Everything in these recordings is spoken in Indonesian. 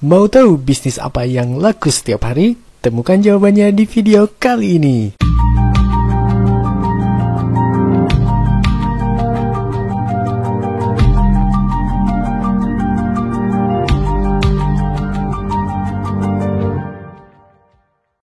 Mau tahu bisnis apa yang laku setiap hari? Temukan jawabannya di video kali ini.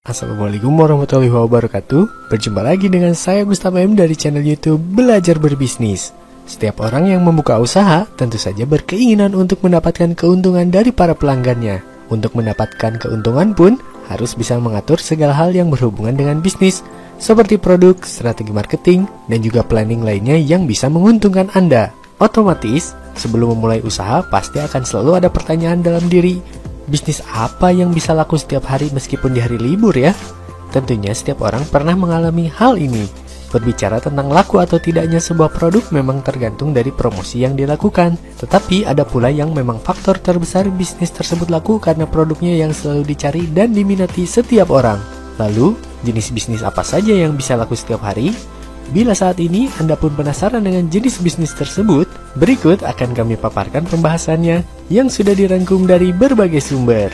Assalamualaikum warahmatullahi wabarakatuh. Berjumpa lagi dengan saya Gustaf M dari channel YouTube Belajar Berbisnis. Setiap orang yang membuka usaha tentu saja berkeinginan untuk mendapatkan keuntungan dari para pelanggannya. Untuk mendapatkan keuntungan pun harus bisa mengatur segala hal yang berhubungan dengan bisnis, seperti produk, strategi marketing, dan juga planning lainnya yang bisa menguntungkan Anda. Otomatis, sebelum memulai usaha pasti akan selalu ada pertanyaan dalam diri, bisnis apa yang bisa laku setiap hari meskipun di hari libur ya? Tentunya setiap orang pernah mengalami hal ini. Berbicara tentang laku atau tidaknya sebuah produk memang tergantung dari promosi yang dilakukan. Tetapi ada pula yang memang faktor terbesar bisnis tersebut laku karena produknya yang selalu dicari dan diminati setiap orang. Lalu, jenis bisnis apa saja yang bisa laku setiap hari? Bila saat ini Anda pun penasaran dengan jenis bisnis tersebut, berikut akan kami paparkan pembahasannya yang sudah dirangkum dari berbagai sumber.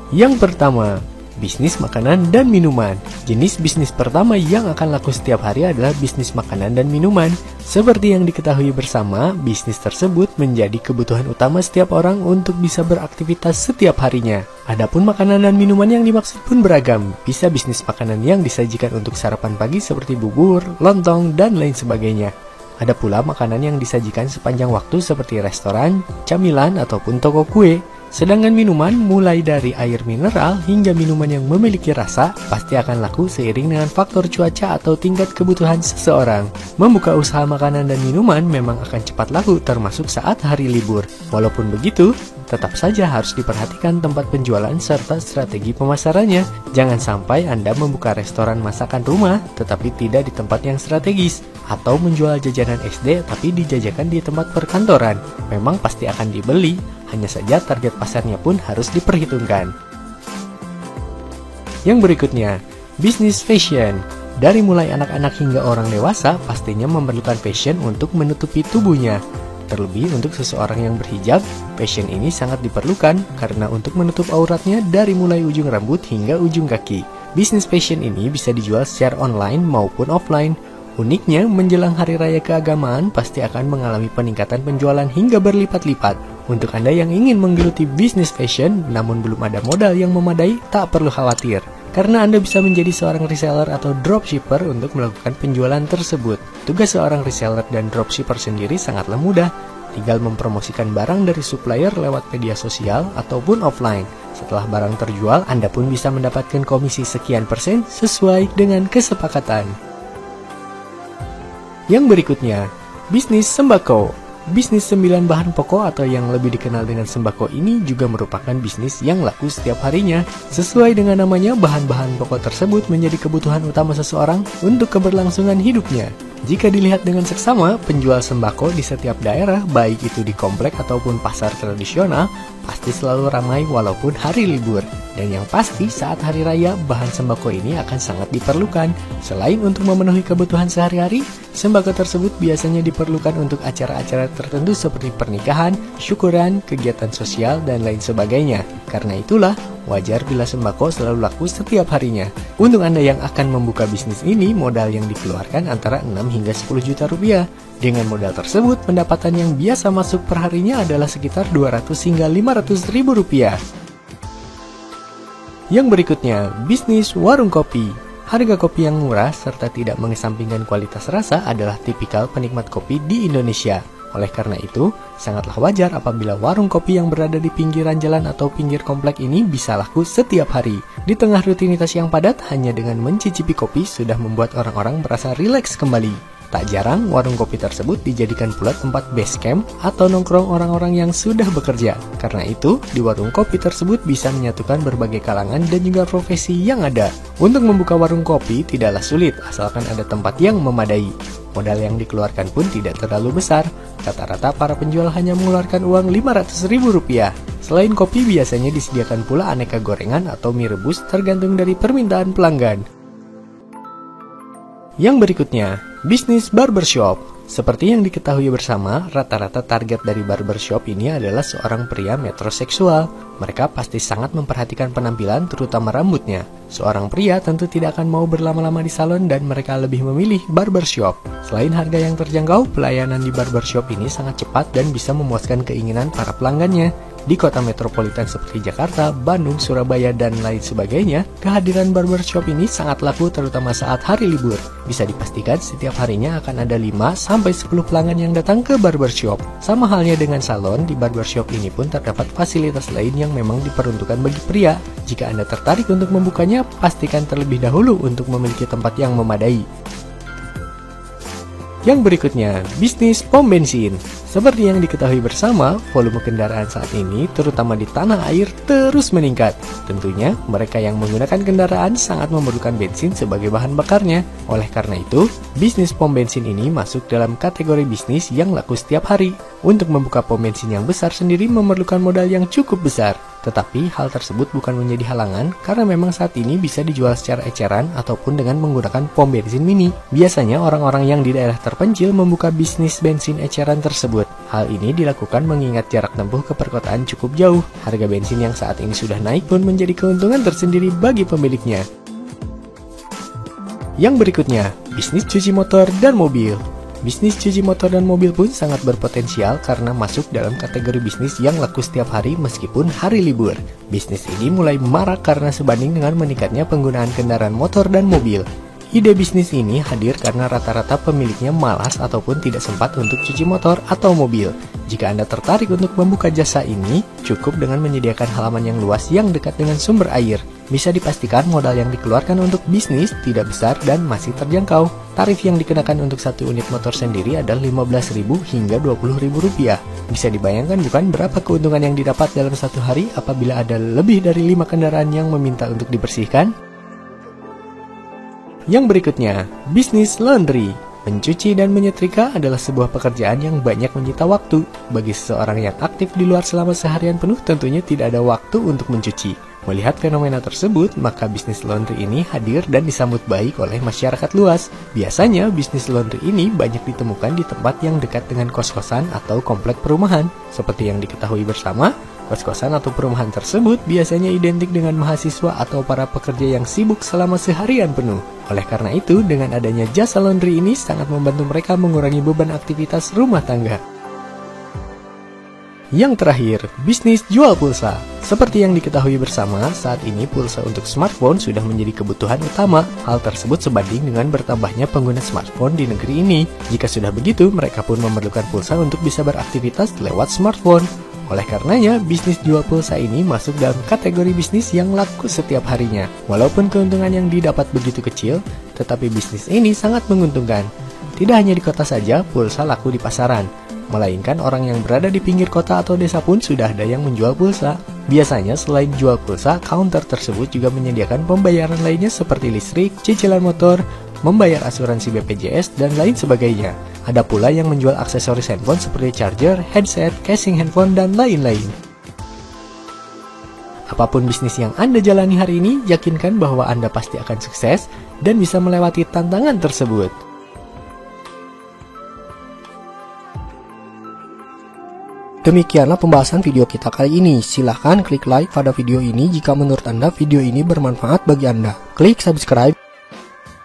Yang pertama, bisnis makanan dan minuman. Jenis bisnis pertama yang akan laku setiap hari adalah bisnis makanan dan minuman. Seperti yang diketahui bersama, bisnis tersebut menjadi kebutuhan utama setiap orang untuk bisa beraktivitas setiap harinya. Adapun makanan dan minuman yang dimaksud pun beragam. Bisa bisnis makanan yang disajikan untuk sarapan pagi seperti bubur, lontong, dan lain sebagainya. Ada pula makanan yang disajikan sepanjang waktu seperti restoran, camilan, ataupun toko kue. Sedangkan minuman mulai dari air mineral hingga minuman yang memiliki rasa pasti akan laku seiring dengan faktor cuaca atau tingkat kebutuhan seseorang. Membuka usaha makanan dan minuman memang akan cepat laku termasuk saat hari libur. Walaupun begitu, tetap saja harus diperhatikan tempat penjualan serta strategi pemasarannya. Jangan sampai Anda membuka restoran masakan rumah tetapi tidak di tempat yang strategis, atau menjual jajanan SD tapi dijajakan di tempat perkantoran. Memang pasti akan dibeli, hanya saja target pasarnya pun harus diperhitungkan. Yang berikutnya, bisnis fashion. Dari mulai anak-anak hingga orang dewasa pastinya memerlukan fashion untuk menutupi tubuhnya. Terlebih untuk seseorang yang berhijab, fashion ini sangat diperlukan karena untuk menutup auratnya dari mulai ujung rambut hingga ujung kaki. Bisnis fashion ini bisa dijual secara online maupun offline. Uniknya, menjelang hari raya keagamaan pasti akan mengalami peningkatan penjualan hingga berlipat-lipat. Untuk Anda yang ingin menggeluti bisnis fashion namun belum ada modal yang memadai, tak perlu khawatir. Karena Anda bisa menjadi seorang reseller atau dropshipper untuk melakukan penjualan tersebut. Tugas seorang reseller dan dropshipper sendiri sangatlah mudah. Tinggal mempromosikan barang dari supplier lewat media sosial ataupun offline. Setelah barang terjual, Anda pun bisa mendapatkan komisi sekian persen sesuai dengan kesepakatan. Yang berikutnya, bisnis sembako. Bisnis 9 bahan pokok atau yang lebih dikenal dengan sembako ini juga merupakan bisnis yang laku setiap harinya. Sesuai dengan namanya, bahan-bahan pokok tersebut menjadi kebutuhan utama seseorang untuk keberlangsungan hidupnya. Jika dilihat dengan seksama, penjual sembako di setiap daerah, baik itu di komplek ataupun pasar tradisional, pasti selalu ramai walaupun hari libur. Dan yang pasti saat hari raya, bahan sembako ini akan sangat diperlukan. Selain untuk memenuhi kebutuhan sehari-hari, sembako tersebut biasanya diperlukan untuk acara-acara tertentu seperti pernikahan, syukuran, kegiatan sosial, dan lain sebagainya. Karena itulah, wajar bila sembako selalu laku setiap harinya. Untuk Anda yang akan membuka bisnis ini, modal yang dikeluarkan antara 6 hingga 10 juta rupiah. Dengan modal tersebut, pendapatan yang biasa masuk per harinya adalah sekitar 200 hingga 500 ribu rupiah. Yang berikutnya, bisnis warung kopi. Harga kopi yang murah serta tidak mengesampingkan kualitas rasa adalah tipikal penikmat kopi di Indonesia. Oleh karena itu, sangatlah wajar apabila warung kopi yang berada di pinggiran jalan atau pinggir komplek ini bisa laku setiap hari. Di tengah rutinitas yang padat, hanya dengan mencicipi kopi sudah membuat orang-orang merasa rileks kembali. Tak jarang, warung kopi tersebut dijadikan pula tempat base camp atau nongkrong orang-orang yang sudah bekerja. Karena itu, di warung kopi tersebut bisa menyatukan berbagai kalangan dan juga profesi yang ada. Untuk membuka warung kopi tidaklah sulit, asalkan ada tempat yang memadai. Modal yang dikeluarkan pun tidak terlalu besar. Rata-rata para penjual hanya mengeluarkan uang 500 ribu rupiah. Selain kopi, biasanya disediakan pula aneka gorengan atau mie rebus tergantung dari permintaan pelanggan. Yang berikutnya, bisnis barbershop. Seperti yang diketahui bersama, rata-rata target dari barbershop ini adalah seorang pria metroseksual. Mereka pasti sangat memperhatikan penampilan, terutama rambutnya. Seorang pria tentu tidak akan mau berlama-lama di salon dan mereka lebih memilih barbershop. Selain harga yang terjangkau, pelayanan di barbershop ini sangat cepat dan bisa memuaskan keinginan para pelanggannya. Di kota metropolitan seperti Jakarta, Bandung, Surabaya, dan lain sebagainya, kehadiran barbershop ini sangat laku terutama saat hari libur. Bisa dipastikan setiap harinya akan ada 5-10 pelanggan yang datang ke barbershop. Sama halnya dengan salon, di barbershop ini pun terdapat fasilitas lain yang memang diperuntukkan bagi pria. Jika Anda tertarik untuk membukanya, pastikan terlebih dahulu untuk memiliki tempat yang memadai. Yang berikutnya, bisnis pom bensin. Seperti yang diketahui bersama, volume kendaraan saat ini, terutama di tanah air, terus meningkat. Tentunya, mereka yang menggunakan kendaraan sangat memerlukan bensin sebagai bahan bakarnya. Oleh karena itu, bisnis pom bensin ini masuk dalam kategori bisnis yang laku setiap hari. Untuk membuka pom bensin yang besar sendiri memerlukan modal yang cukup besar. Tetapi hal tersebut bukan menjadi halangan karena memang saat ini bisa dijual secara eceran ataupun dengan menggunakan pom bensin mini. Biasanya orang-orang yang di daerah terpencil membuka bisnis bensin eceran tersebut. Hal ini dilakukan mengingat jarak tempuh ke perkotaan cukup jauh. Harga bensin yang saat ini sudah naik pun menjadi keuntungan tersendiri bagi pemiliknya. Yang berikutnya, bisnis cuci motor dan mobil. Bisnis cuci motor dan mobil pun sangat berpotensial karena masuk dalam kategori bisnis yang laku setiap hari meskipun hari libur. Bisnis ini mulai marak karena sebanding dengan meningkatnya penggunaan kendaraan motor dan mobil. Ide bisnis ini hadir karena rata-rata pemiliknya malas ataupun tidak sempat untuk cuci motor atau mobil. Jika Anda tertarik untuk membuka jasa ini, cukup dengan menyediakan halaman yang luas yang dekat dengan sumber air. Bisa dipastikan modal yang dikeluarkan untuk bisnis tidak besar dan masih terjangkau. Tarif yang dikenakan untuk satu unit motor sendiri adalah Rp15.000 hingga Rp20.000. Bisa dibayangkan bukan berapa keuntungan yang didapat dalam satu hari apabila ada lebih dari 5 kendaraan yang meminta untuk dibersihkan? Yang berikutnya, bisnis laundry. Mencuci dan menyetrika adalah sebuah pekerjaan yang banyak menyita waktu. Bagi seseorang yang aktif di luar selama seharian penuh tentunya tidak ada waktu untuk mencuci. Melihat fenomena tersebut, maka bisnis laundry ini hadir dan disambut baik oleh masyarakat luas. Biasanya, bisnis laundry ini banyak ditemukan di tempat yang dekat dengan kos-kosan atau komplek perumahan. Seperti yang diketahui bersama, kos-kosan atau perumahan tersebut biasanya identik dengan mahasiswa atau para pekerja yang sibuk selama seharian penuh. Oleh karena itu, dengan adanya jasa laundry ini sangat membantu mereka mengurangi beban aktivitas rumah tangga. Yang terakhir, bisnis jual pulsa. Seperti yang diketahui bersama, saat ini pulsa untuk smartphone sudah menjadi kebutuhan utama. Hal tersebut sebanding dengan bertambahnya pengguna smartphone di negeri ini. Jika sudah begitu, mereka pun memerlukan pulsa untuk bisa beraktivitas lewat smartphone. Oleh karenanya, bisnis jual pulsa ini masuk dalam kategori bisnis yang laku setiap harinya. Walaupun keuntungan yang didapat begitu kecil, tetapi bisnis ini sangat menguntungkan. Tidak hanya di kota saja, pulsa laku di pasaran. Melainkan orang yang berada di pinggir kota atau desa pun sudah ada yang menjual pulsa. Biasanya selain jual pulsa, counter tersebut juga menyediakan pembayaran lainnya seperti listrik, cicilan motor, membayar asuransi BPJS, dan lain sebagainya. Ada pula yang menjual aksesoris handphone seperti charger, headset, casing handphone, dan lain-lain. Apapun bisnis yang Anda jalani hari ini, yakinkan bahwa Anda pasti akan sukses dan bisa melewati tantangan tersebut. Demikianlah pembahasan video kita kali ini. Silahkan klik like pada video ini jika menurut Anda video ini bermanfaat bagi Anda. Klik subscribe,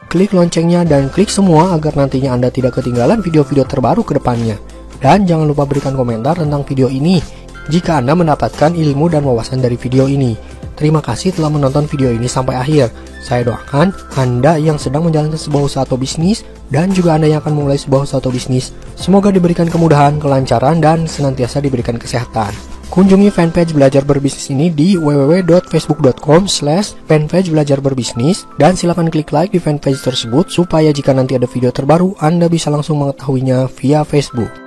klik loncengnya, dan klik semua agar nantinya Anda tidak ketinggalan video-video terbaru ke depannya. Dan jangan lupa berikan komentar tentang video ini jika Anda mendapatkan ilmu dan wawasan dari video ini. Terima kasih telah menonton video ini sampai akhir. Saya doakan Anda yang sedang menjalankan sebuah usaha atau bisnis, dan juga Anda yang akan memulai sebuah usaha atau bisnis, semoga diberikan kemudahan, kelancaran, dan senantiasa diberikan kesehatan. Kunjungi fanpage Belajar Berbisnis ini di www.facebook.com/fanpage Belajar Berbisnis, dan silakan klik like di fanpage tersebut supaya jika nanti ada video terbaru Anda bisa langsung mengetahuinya via Facebook.